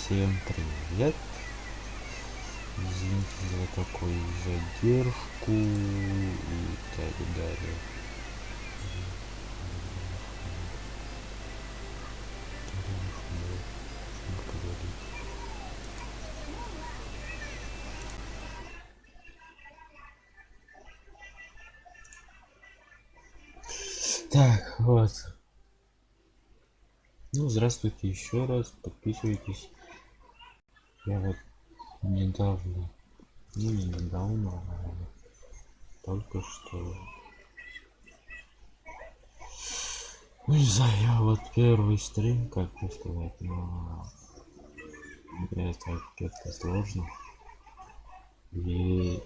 Всем привет! Извините за такую задержку и так далее. Так, вот. Ну, здравствуйте еще раз, подписывайтесь. Я вот недавно, ну не недавно, а только что, ну не знаю, я вот первый стрим, как мне сказать, но это как-то сложно. И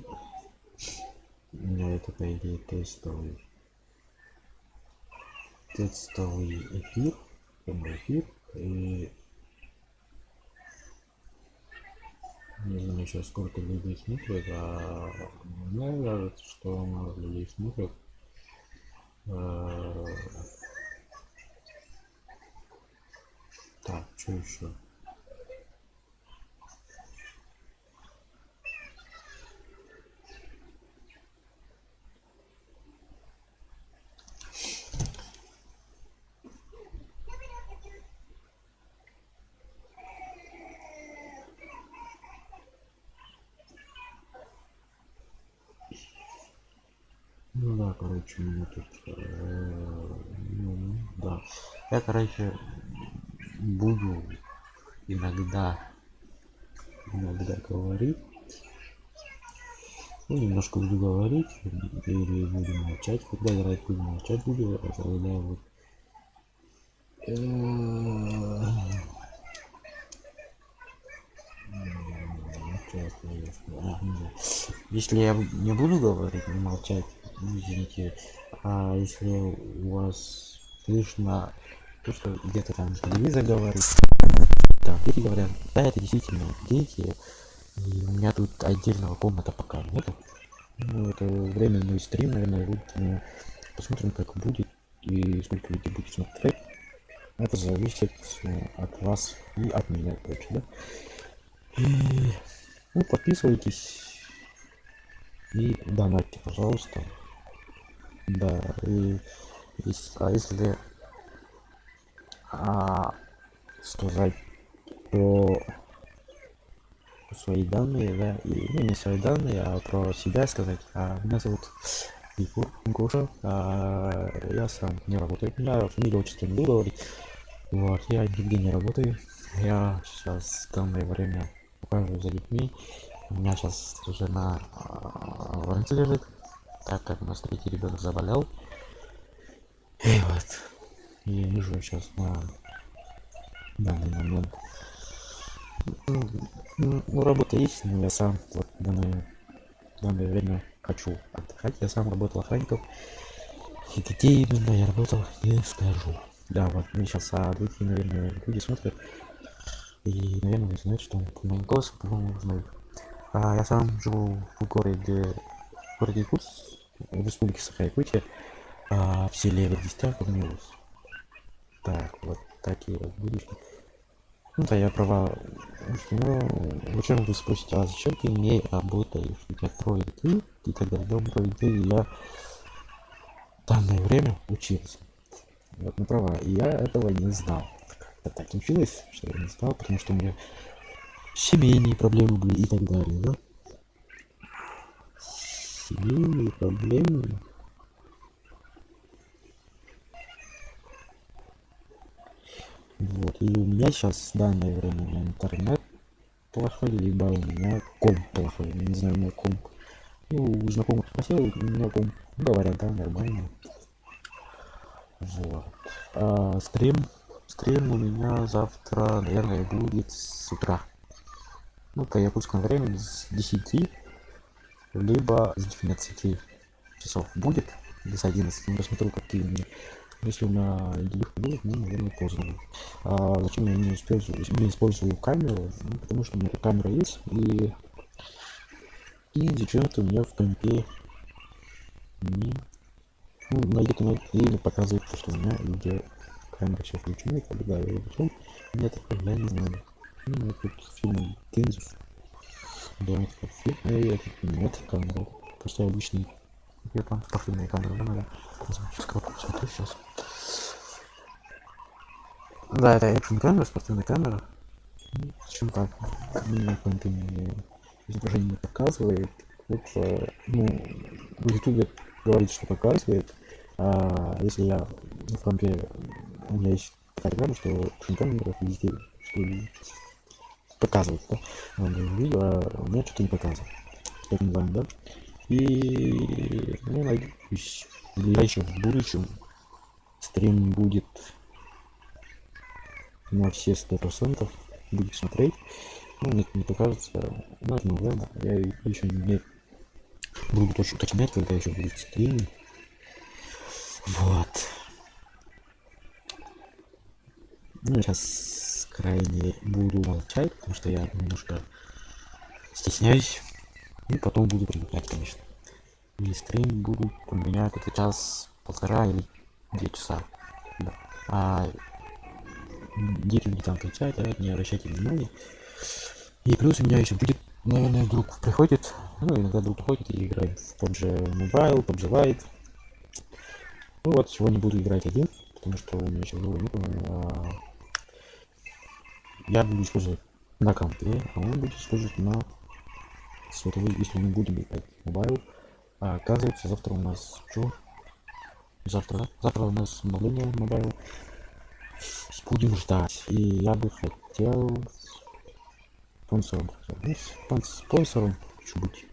у меня это, по идее, тестовый эфир, прямой эфир, и не знаю сейчас сколько людей смотрят, а мне кажется, что мало людей смотрят. Так, что еще? Ну да, короче, у меня тут, ну, да. Я, короче, буду иногда говорить, ну, немножко буду говорить, или буду молчать, когда играть буду молчать, буду, а когда вот, если я не буду говорить, не молчать, ну, извините, а если у вас слышно то, что где-то там телевизор говорит, там дети говорят, да, это действительно дети, и у меня тут отдельного комната пока нету. Ну, это временный стрим, наверное, будет, ну, посмотрим, как будет и сколько людей будет смотреть. Это зависит от вас и от меня, короче, да? И, ну, подписывайтесь и донатьте, пожалуйста. Да, и если сказать про свои данные, да, и ну, не свои данные, а про себя сказать. Меня зовут Егор Гоша, я сам не работаю, я фамилию, отчество не буду говорить, вот, я нигде не работаю, я сейчас в данное время ухаживаю за детьми, у меня сейчас жена в больнице лежит, так как у нас третий ребенок заболел, и вот, и вижу сейчас на данный момент. Ну, работа есть, но я сам вот данное время хочу отдыхать. Я сам работал охранником. И где именно я работал, не скажу. Да, вот мне сейчас другие, наверное, люди смотрят. И, наверное, не знают, что по моему голосу, по-моему, знают. Я сам живу в городе Якутск, в республике Саха-Якутия, в селе Вердистян, Корниловс. Так, вот такие вот будущие. Ну да, я права. Ну, зачем вы спросите, а зачем ты не работаешь? У тебя трое детей и так далее. Дом трое детей, и я в данное время учился. Вот, ну права. И я этого не знал. Это так случилось, что я не знал, потому что у меня семейные проблемы были и так далее, да? Семейные проблемы. Вот, и у меня сейчас в данное время у меня интернет плохой, либо у меня комп плохой. Я не знаю, у меня комп. Ну, у знакомых спросил, у меня комп. Говорят, да, нормально. Вот. Стрим у меня завтра, наверное, будет с утра. Ну, по якутскому времени с 10, либо с 19 часов будет, или с 11. Я посмотрю, какие у меня. Если на их будет, ну, наверное, поздно будет. Зачем я не использую камеру? Ну, потому что у меня камера есть, и зачем-то у меня в компе не, ну, найдет и не показывает, что у меня видео камера сейчас включена, когда я выключил. Нет, я не знаю. Ну, вот тут фильм Кинзус. Да, это фильм. Нет, камера. Просто обычный. Я там спортивные камеры, да, наверное. Сейчас кратко посмотрю сейчас. Да, это экшн камера, спортивная камера. Чем так? На каком-то изображение не показывает. Вот, ну, в ютубе говорит, что показывает. А если я в компе, у меня есть такая программа, что экшн камера везде что показывает, да? Видео, а у меня что-то не показывает. Так называемый, да? И, ну, надеюсь, в ближайшем будущем стрим будет на все 100%. Будет смотреть. Ну, мне покажется, важно, ладно, я еще не буду точно уточнять, когда еще будет стрим. Вот. Ну, сейчас крайне буду молчать, потому что я немножко стесняюсь. И потом буду привыкать, конечно. И стрим буду у меня где-то час, полтора или 2 часа. Да. А дети будут там кричать, орать, не обращайте внимания. И плюс у меня еще будет, наверное, друг приходит, ну, иногда друг приходит и играет в PUBG Mobile, PUBG Lite. Ну вот, сегодня буду играть один, потому что у меня еще другого нету. Я буду использовать на компе, а он будет использовать на сотовый, если мы будем играть в мобайл. А оказывается, завтра у нас что? Завтра, да? Завтра у нас обновление мобайл. Будем ждать. И я бы хотел спонсором. Спонсором хочу быть.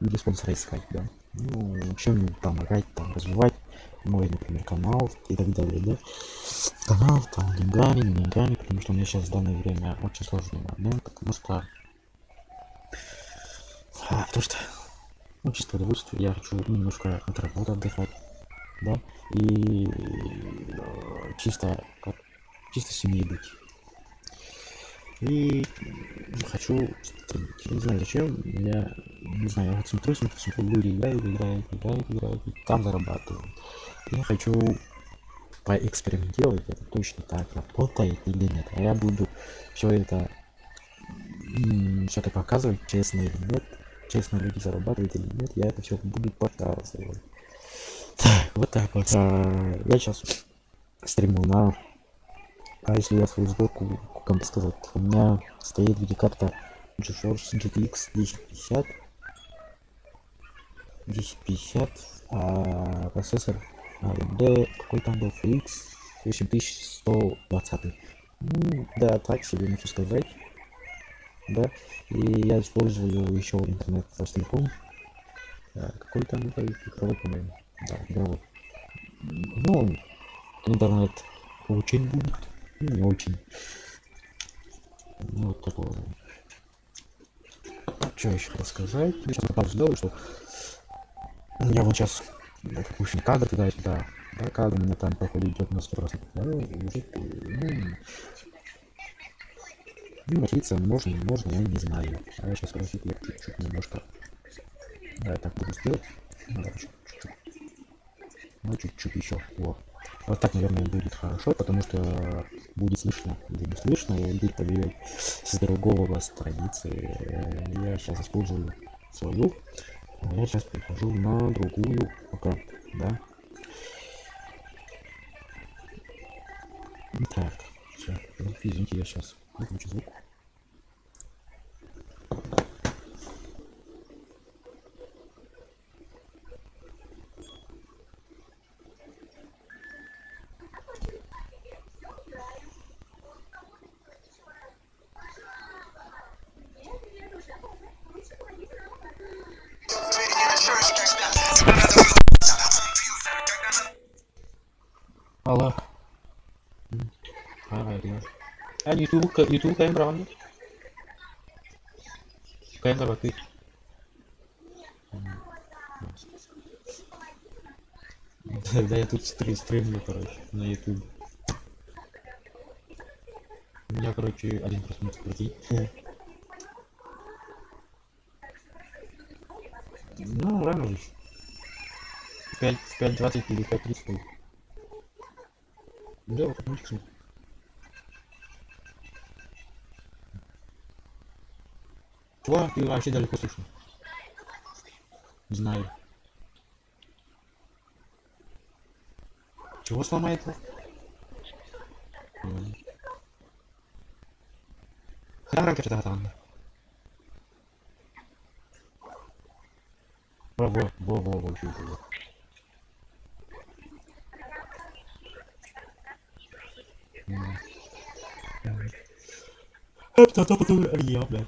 Или спонсора искать, да. Ну, чем помогать, там, развивать мой, например, канал и так далее, да. Канал, там, деньгами, не деньгами, потому что у меня сейчас в данное время очень сложный момент, потому что, ну, чисто удовольствие, я хочу немножко от работы отдыхать, да, и чисто, как, чисто семьей быть. И хочу стримить. Я не знаю зачем, я не знаю, я вот смотрю, люди играют, и там зарабатывают. Я хочу поэкспериментировать, это точно так работает или нет. А я буду все это что-то показывать, честно или нет, честно люди зарабатывают или нет, я это все буду показывать. Так, вот так вот. Я сейчас стриму на... А если я свою сборку, как бы сказать, у меня стоит видеокарта GeForce GTX 1050, а процессор AMD, какой там был, FX 8120. Ну, да, так себе хочу сказать, да, и я использую еще интернет с телефон, какой там это игровой, по-моему, да, игровой. Ну, интернет очень будет, ну, не очень, ну, вот такое. Что еще рассказать? Я сейчас паузу сделаю, что я вот сейчас какой-то кадр туда-сюда, да, кадр у меня там походу идет на 100%, да, уже, ну, материться можно, я не знаю. А я сейчас короче, я чуть-чуть немножко, да, я так буду сделать, ну, да, чуть-чуть, ну, чуть-чуть еще, вот. Вот так, наверное, будет хорошо, потому что будет слышно или не слышно, и будет проверять с другого страницы. Я сейчас использую свою, а я сейчас перехожу на другую пока, да. Так, все, извините, я сейчас выключу звук. Алло. Ага. YouTube kayın brand. Kayın bakayım. Да, я тут стримлю, короче, на YouTube. У меня, короче, один просмотр, прикинь. Ну, рано же. 5:20 или 5:30. Да, вот мультик. Чего? Ты вообще далеко слышно. Не знаю. Чего сломается? Храм что-то там. Во, чё. Это потом я, блядь.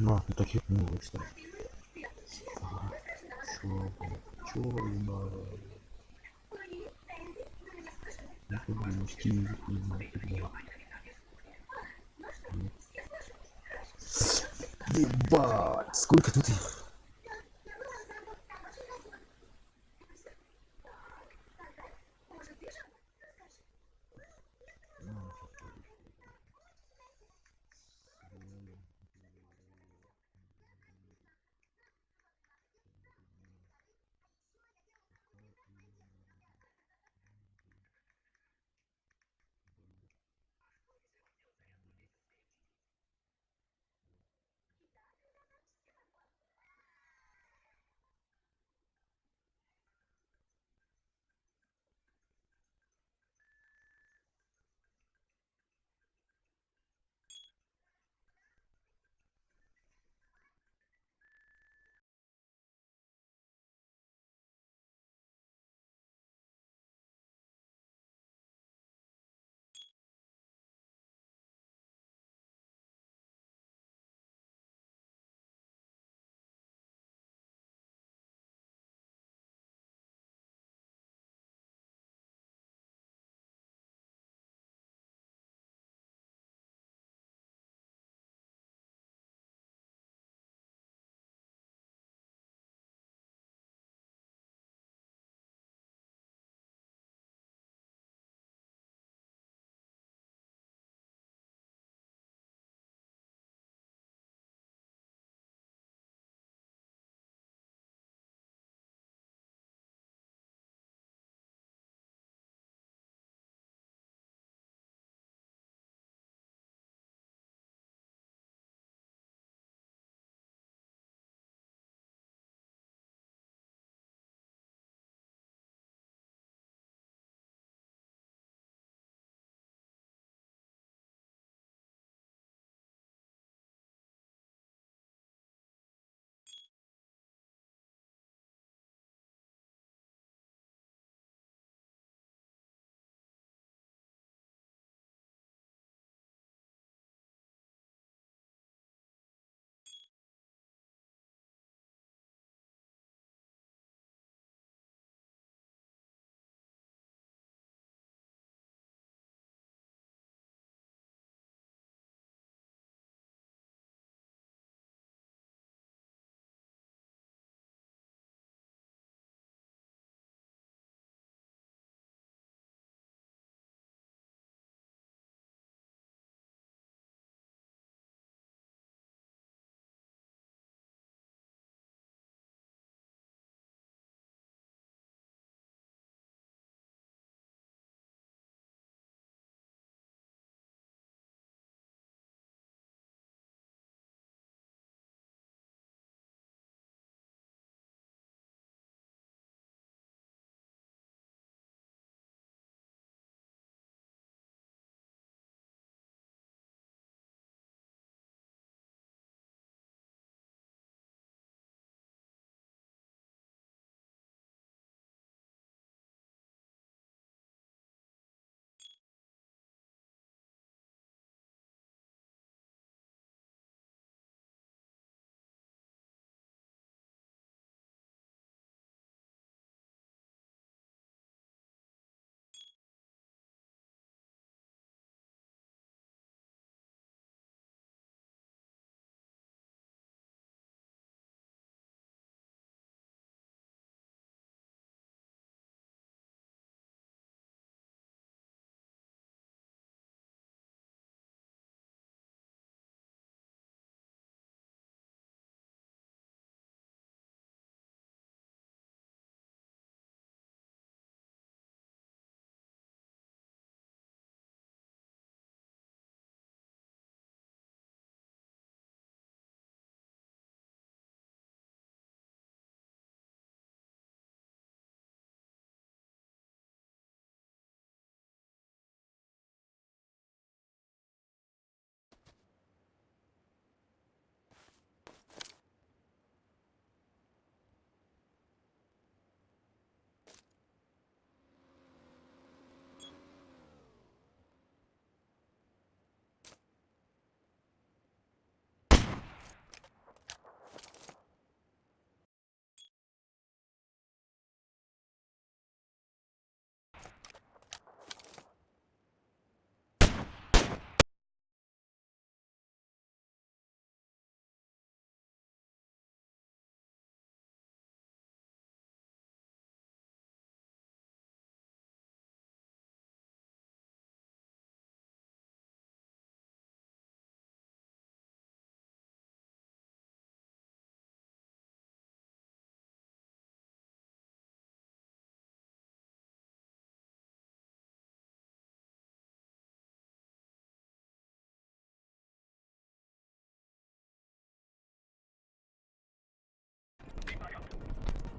Ну, таких не вышло. Чё, ебать, сколько тут их?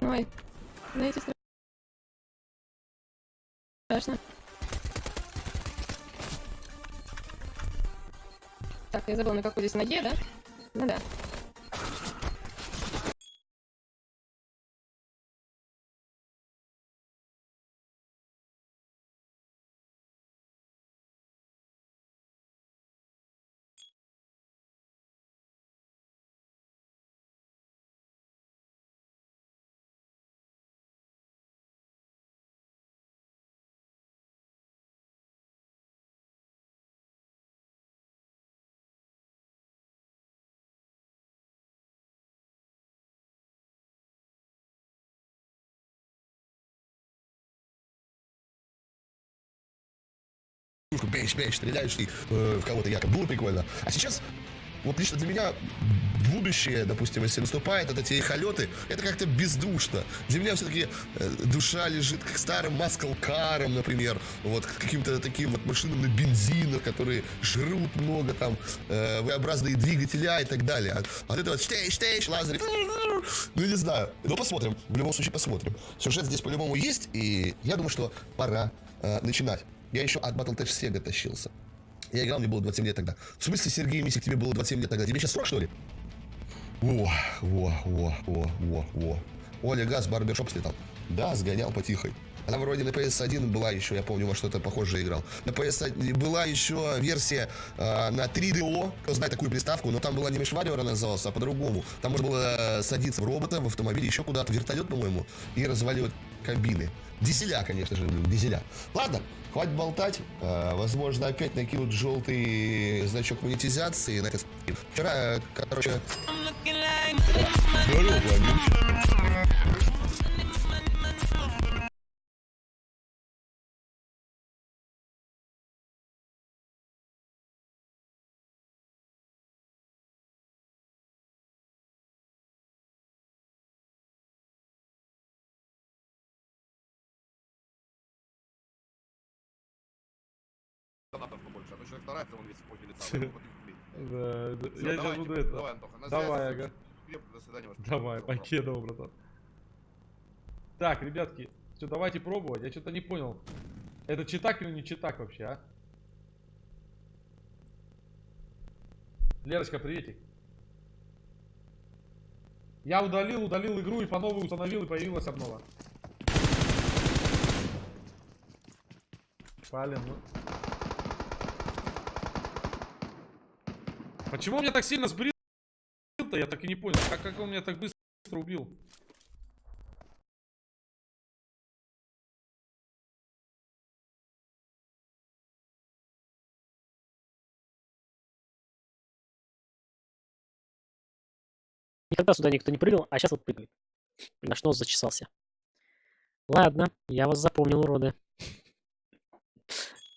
Ой, знаете, страшно. Так, я забыла, на какой здесь ноге, да? Ну да. Бейш, бейш, стреляешь и в кого-то якобы. Было прикольно. А сейчас, вот лично для меня, будущее, допустим, если наступает, это те эхолеты, это как-то бездушно. Для меня все-таки душа лежит к старым маскал-карам, например, вот к каким-то таким вот машинам на бензинах, которые жрут много там, V-образные двигателя и так далее. А вот это вот штейш, лазеры, ну не знаю, но посмотрим, в любом случае посмотрим. Сюжет здесь по-любому есть, и я думаю, что пора начинать. Я еще от Battletech Sega тащился. Я играл, мне было 27 лет тогда. В смысле, Сергей Мисик, тебе было 27 лет тогда? Тебе сейчас 40, что ли? Во. Оля Газ, барбершоп слетал. Да, сгонял потихой. Она вроде на PS1 была еще, я помню, во что-то похожее играл. На PS1 была еще версия на 3DO, кто знает такую приставку, но там была не Мешвариор, она называлась, а по-другому. Там можно было садиться в робота, в автомобиле, еще куда-то, в вертолет, по-моему, и разваливать кабины. Дизеля, конечно же, люблю, дизеля. Ладно, хватит болтать. Возможно, опять накинут желтый значок монетизации на это. Вчера, короче... Здорово, донатов побольше, а то человек старается, он весь в поте лица. Да, я сейчас буду Давай, это. Антоха, на Давай, связи. ага. До свидания, ваш Давай, покедово, братан. Так, ребятки, все, давайте пробовать. Я что-то не понял. Это читак или не читак вообще, а? Лерочка, приветик. Я удалил игру и по новой установил, и появилась обнова. Блин, ну. Почему он меня так сильно сбрил-то? Я так и не понял. Как он меня так быстро убил? Никогда сюда никто не прыгал, а сейчас вот прыгает. На что он зачесался? Ладно, я вас запомнил, уроды.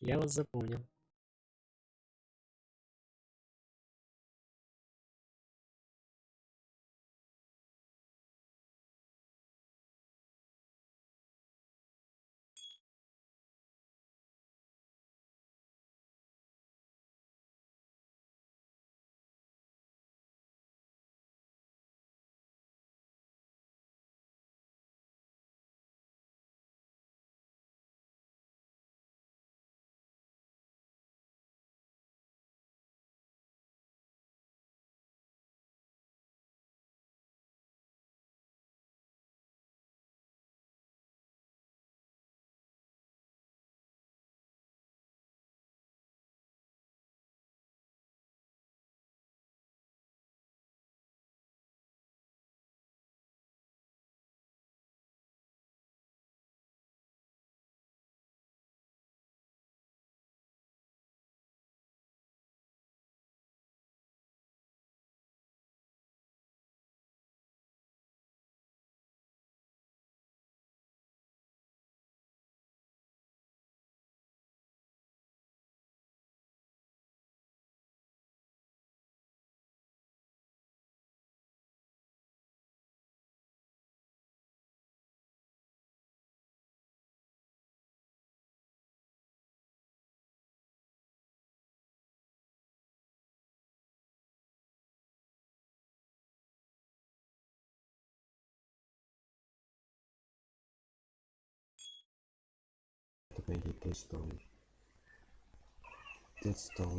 Я вас запомнил. по идее, тестовый. Тестовый.